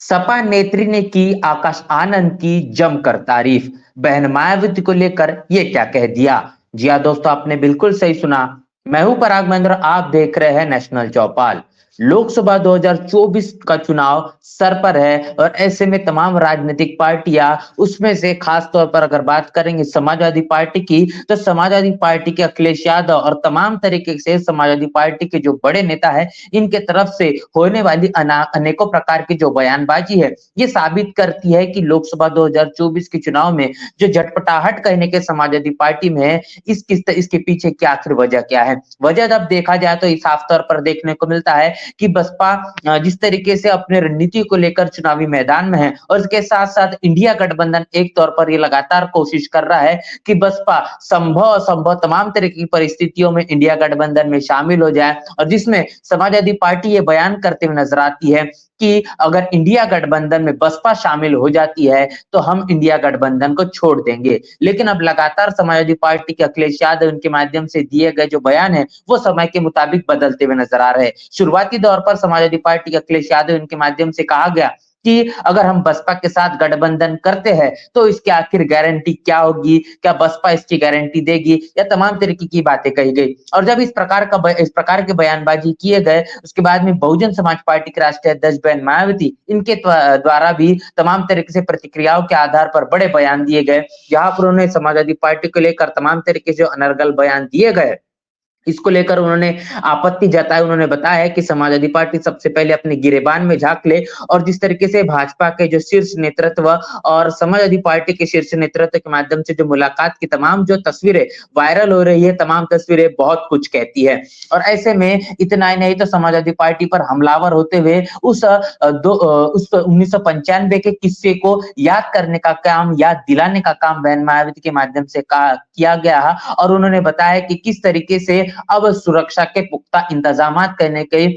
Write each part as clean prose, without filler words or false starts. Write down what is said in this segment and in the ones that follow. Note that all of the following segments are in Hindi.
सपा नेत्री ने की आकाश आनंद की जमकर तारीफ। बहन मायावती को लेकर ये क्या कह दिया। जी हाँ दोस्तों, आपने बिल्कुल सही सुना। मैं हूं पराग महेंद्र, आप देख रहे हैं नेशनल चौपाल। लोकसभा 2024 का चुनाव सर पर है और ऐसे में तमाम राजनीतिक पार्टियां, उसमें से खास तौर पर अगर बात करेंगे समाजवादी पार्टी की, तो समाजवादी पार्टी के अखिलेश यादव और तमाम तरीके से समाजवादी पार्टी के जो बड़े नेता है, इनके तरफ से होने वाली अनेकों प्रकार की जो बयानबाजी है, ये साबित करती है कि लोकसभा 2024 के चुनाव में जो झटपटाहट कहने के समाजवादी पार्टी में है, इसके पीछे क्या आखिर वजह क्या है। वजह जब देखा जाए तो साफ तौर पर देखने को मिलता है कि बसपा जिस तरीके से अपने रणनीति को लेकर चुनावी मैदान में है, और इसके साथ साथ इंडिया गठबंधन एक तौर पर ये लगातार कोशिश कर रहा है कि बसपा संभव असंभव तमाम तरह की परिस्थितियों में इंडिया गठबंधन में शामिल हो जाए, और जिसमें समाजवादी पार्टी ये बयान करते हुए नजर आती है कि अगर इंडिया गठबंधन में बसपा शामिल हो जाती है तो हम इंडिया गठबंधन को छोड़ देंगे। लेकिन अब लगातार समाजवादी पार्टी के अखिलेश यादव उनके माध्यम से दिए गए जो बयान है, वो समय के मुताबिक बदलते हुए नजर आ रहे हैं। शुरुआती दौर पर समाजवादी पार्टी के अखिलेश यादव इनके माध्यम से कहा गया कि अगर हम बसपा के साथ गठबंधन करते हैं तो इसकी आखिर गारंटी क्या होगी, क्या बसपा इसकी गारंटी देगी, या तमाम तरीके की बातें कही गई। और जब इस प्रकार के बयानबाजी किए गए, उसके बाद में बहुजन समाज पार्टी के राष्ट्रीय अध्यक्ष बहन मायावती, इनके द्वारा भी तमाम तरीके से प्रतिक्रियाओं के आधार पर बड़े बयान दिए गए, जहां पर उन्होंने समाजवादी पार्टी को लेकर तमाम तरीके से अनर्गल बयान दिए गए। इसको लेकर उन्होंने आपत्ति जताई। उन्होंने बताया कि समाजवादी पार्टी सबसे पहले अपने गिरेबान में झांक ले, और जिस तरीके से भाजपा के जो शीर्ष नेतृत्व और समाजवादी पार्टी के शीर्ष नेतृत्व के माध्यम से जो मुलाकात की तमाम जो तस्वीरें वायरल हो रही है, तमाम तस्वीरें बहुत कुछ कहती है। और ऐसे में इतना ही नहीं तो समाजवादी पार्टी पर हमलावर होते हुए उस 1995 के किस्से को याद करने का काम, याद दिलाने का काम बहन मायावती के माध्यम से किया गया। और उन्होंने बताया कि किस तरीके से अब सुरक्षा के पुख्ता इंतजाम करने के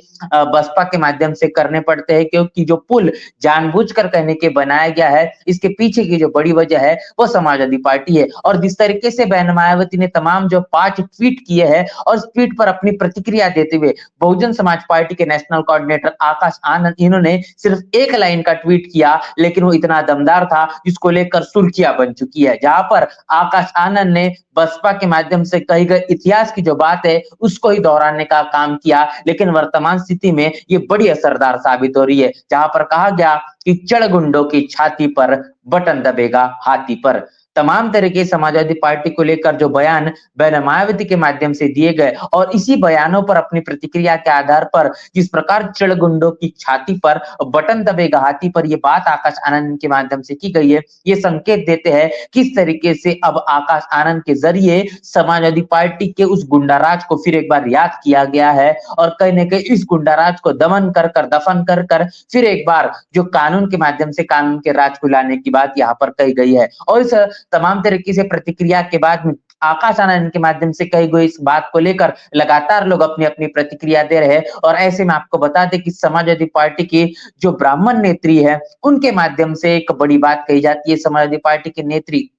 बसपा के माध्यम से करने पड़ते हैं, क्योंकि जो पुल जानबूझकर कहने के बनाया गया है, इसके पीछे की जो बड़ी वजह है वो समाजवादी पार्टी है। और जिस तरीके से बहन मायावती ने तमाम जो 5 ट्वीट किए हैं, और इस ट्वीट पर अपनी प्रतिक्रिया देते हुए बहुजन समाज पार्टी के नेशनल कोऑर्डिनेटर आकाश आनंद, इन्होंने सिर्फ एक लाइन का ट्वीट किया, लेकिन वो इतना दमदार था जिसको लेकर सुर्खियां बन चुकी है। जहां पर आकाश आनंद ने बसपा के माध्यम से कही गई इतिहास की जो बात है उसको ही दोहराने का काम किया, लेकिन वर्तमान स्थिति में ये बड़ी असरदार साबित हो रही है। जहां पर कहा गया कि चढ़ गुंडों की छाती पर, बटन दबेगा हाथी पर। तमाम तरह के समाजवादी पार्टी को लेकर जो बयान बहन मायावती के माध्यम से दिए गए, और इसी बयानों पर अपनी प्रतिक्रिया के आधार पर जिस प्रकार चढ़ गुंडों की छाती पर, बटन दबेगा हाथी पर, ये बात आकाश आनंद के माध्यम से की गई है, ये संकेत देते हैं किस तरीके से अब आकाश आनंद के जरिए समाजवादी पार्टी के उस गुंडाराज को फिर एक बार याद किया गया है, और कहीं न कहीं इस गुंडाराज को दमन कर कर, दफन कर कर, फिर एक बार जो कानून के माध्यम से कानून के राज को लाने की बात यहाँ पर कही गई है। और इस तमाम तरीके से प्रतिक्रिया के बाद में आकाश आनंद के माध्यम से कही गई इस बात को लेकर लगातार लोग अपनी अपनी प्रतिक्रिया दे रहे हैं। और ऐसे में आपको बता दें कि समाजवादी पार्टी की जो ब्राह्मण नेत्री है, उनके माध्यम से एक बड़ी बात कही जाती है। समाजवादी पार्टी के नेत्री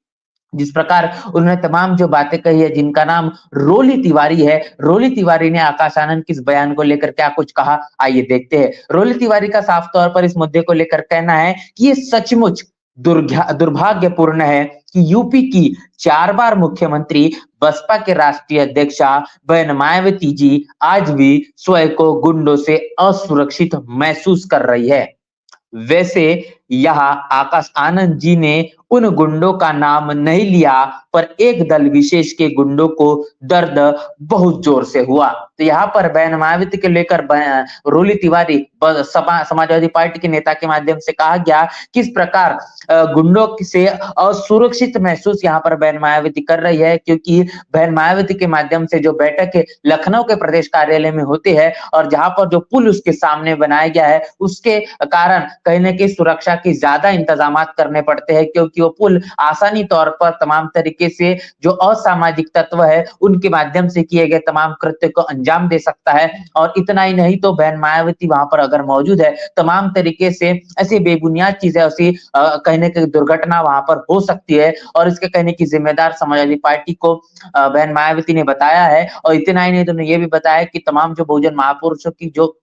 जिस प्रकार उन्होंने तमाम जो बातें कही है, जिनका नाम रोली तिवारी है, रोली तिवारी ने आकाश आनंद के इस बयान को लेकर क्या कुछ कहा, आइए देखते हैं। रोली तिवारी का साफ तौर पर इस मुद्दे को लेकर कहना है कि ये सचमुच दुर्भाग्यपूर्ण है कि यूपी की 4 बार मुख्यमंत्री बसपा के राष्ट्रीय अध्यक्षा बहन मायावती जी आज भी स्वयं को गुंडों से असुरक्षित महसूस कर रही है। वैसे यहाँ आकाश आनंद जी ने उन गुंडों का नाम नहीं लिया, पर एक दल विशेष के गुंडों को दर्द बहुत जोर से हुआ। तो यहाँ पर बहन मायावती के लेकर रोली तिवारी समाजवादी पार्टी के नेता के माध्यम से कहा गया किस प्रकार गुंडों से असुरक्षित महसूस यहाँ पर बहन मायावती कर रही है, क्योंकि बहन मायावती के माध्यम से जो बैठक लखनऊ के प्रदेश कार्यालय में होती है, और जहां पर जो पुल उसके सामने बनाया गया है, उसके कारण कहीं न कहीं सुरक्षा की ज्यादा इंतजाम करने पड़ते हैं, क्योंकि वो पुल आसानी तौर पर तमाम तरीके से जो असामाजिक तत्व है उनके माध्यम से किए गए तमाम कृत्य को अंजाम दे सकता है। और इतना ही नहीं तो बहन मायावती वहां पर अगर मौजूद है, तमाम तरीके से ऐसी बेबुनियाद चीजें, ऐसी कहीं न कहीं दुर्घटना वहां पर हो सकती है, और इसके कहने की जिम्मेदार समाजवादी पार्टी को बहन मायावती ने बताया है। और इतना ही नहीं तो उन्होंने ये भी बताया कि तमाम जो बहुजन महापुरुषों की जो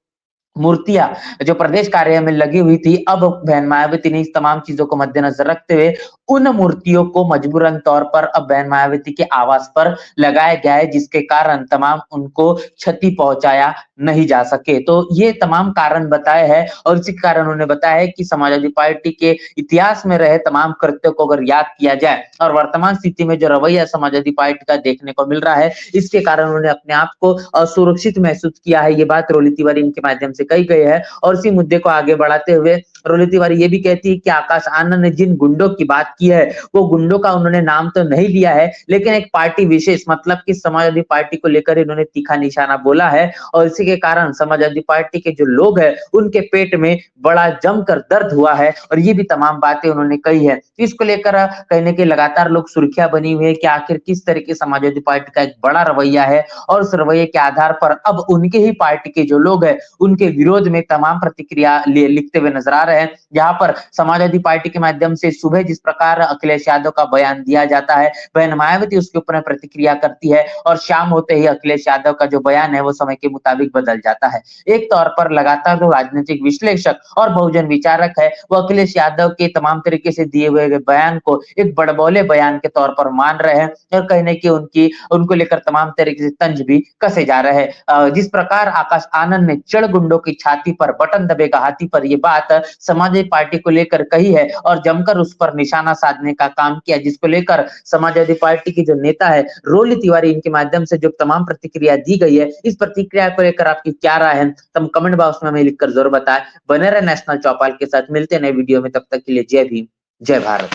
मूर्तियां जो प्रदेश कार्यालय में लगी हुई थी, अब बहन मायावती ने इस तमाम चीजों को मद्देनजर रखते हुए उन मूर्तियों को मजबूरन तौर पर अब बहन मायावती के आवास पर लगाया गया है, जिसके कारण तमाम उनको क्षति पहुंचाया नहीं जा सके। तो ये तमाम कारण बताए हैं और इसी कारण उन्होंने बताया है कि समाजवादी पार्टी के इतिहास में रहे तमाम कृत्यों को अगर याद किया जाए और वर्तमान स्थिति में जो रवैया समाजवादी पार्टी का देखने को मिल रहा है, इसके कारण उन्होंने अपने आप को असुरक्षित महसूस किया है। ये बात रोली तिवारी इनके माध्यम से कही गई है और इसी मुद्दे को आगे बढ़ाते हुए रोली तिवारी ये भी कहती है कि आकाश आनंद ने जिन गुंडों की बात की है, वो गुंडों का उन्होंने नाम तो नहीं लिया है, लेकिन एक पार्टी विशेष मतलब कि समाजवादी पार्टी को लेकर इन्होंने तीखा निशाना बोला है और इसी के कारण समाजवादी पार्टी के जो लोग हैं, उनके पेट में बड़ा जमकर दर्द हुआ है और ये भी तमाम बातें उन्होंने कही है। इसको लेकर कहने के लगातार लोग सुर्खियां बनी हुई है कि आखिर किस तरीके समाजवादी पार्टी का एक बड़ा रवैया है और उस रवैये के आधार पर अब उनके ही पार्टी के जो लोग हैं, उनके विरोध में तमाम प्रतिक्रिया लिखते हुए नजर आ रहे हैं। जहां पर समाजवादी पार्टी के माध्यम से सुबह जिस प्रकार अखिलेश यादव का बयान दिया जाता है, बहन मायावती उसके ऊपर प्रतिक्रिया करती है और शाम होते ही अखिलेश यादव का जो बयान है वो समय के मुताबिक बदल जाता है। एक तौर पर लगातार जो राजनीतिक विश्लेषक और बहुजन विचारक है, वो अखिलेश यादव के तमाम तरीके से दिए हुए बयान को एक बड़बोले बयान के तौर पर मान रहे हैं और कहने की उनको लेकर तमाम तरीके से तंज भी कसे जा रहे हैं। जिस प्रकार आकाश आनंद ने चढ़ गुंडों की छाती पर बटन दबेगा हाथी पर ये बात समाजवादी पार्टी को लेकर कही है और जमकर उस पर निशाना साधने का काम किया, जिसको लेकर समाजवादी पार्टी की जो नेता है रोली तिवारी, इनके माध्यम से जो तमाम प्रतिक्रिया दी गई है, इस प्रतिक्रिया को लेकर आपकी क्या राय है, तुम कमेंट बॉक्स में हमें लिखकर जरूर बताएं। बने रहे नेशनल चौपाल के साथ, मिलते हैं नए वीडियो में, तब तक के लिए जय भीम, जय भारत।